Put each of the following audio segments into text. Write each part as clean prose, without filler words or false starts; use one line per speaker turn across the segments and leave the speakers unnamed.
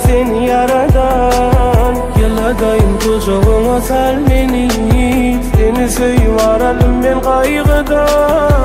Seni yaradan yıladayım kucağıma sal beni. Seni seviyorum ben kaygıdan.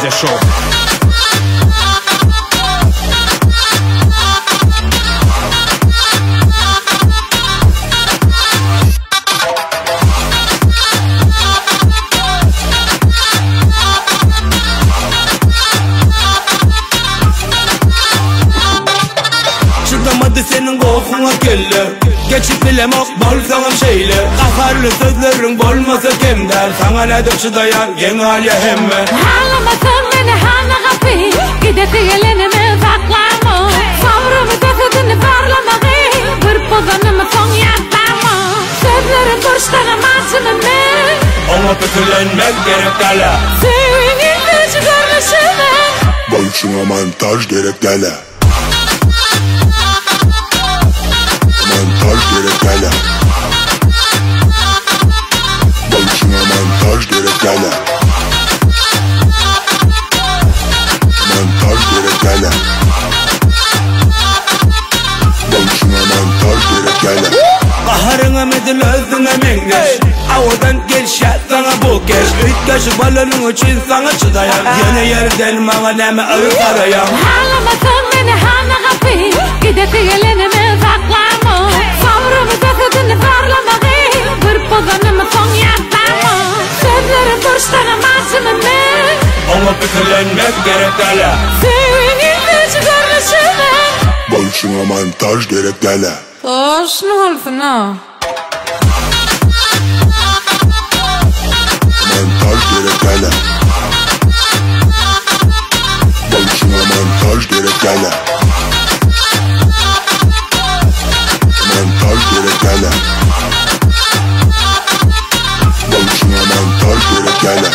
Boca Show.
Çıkamadı senin kokuna keller. Geçip bilemok bol sana şeyler. Kafarlı sözlerin bolmasa kim der. Sana nedir çıdayan yeni halya hemen.
Ağlamasın beni hanıqapi. Gideti gelenimi saklama. Sabrımı cesedini parlamağı. Bir pozanımı son yatlama. Sözlerin duruşlanamazsın ben.
Ona pütülenmek gerek dala.
Senin gücü görünüşüne.
Bolşuna montaj gerek dala. Montaj gerek dala. Bolşuna montaj gerek dala. Montaj gerek dala. Bolşuna montaj gerek dala.
Qaharına medil özüne mengeş. Avadan gel şat sana bu keş. Ütkaşı balonun için sana çıdayan. Yine yerden bana neme ağır arayan.
Ağlamasın beni hanıqapi. Gideti gelenimi saklama. Sabrımı cesedini parlamağı. Bir pozanımı son yatlama. Sözlerin duruşlanamazsın ben.
Ona pütülenmek gerek dala.
Senin gücü görünüşüne.
Başına montaj gerek gele.
Şunu halfına.
Montaj gerek gele. Başına montaj gerek gele. Montaj gerek gele. Başına montaj gerek gele.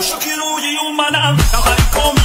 Shook it over you, man.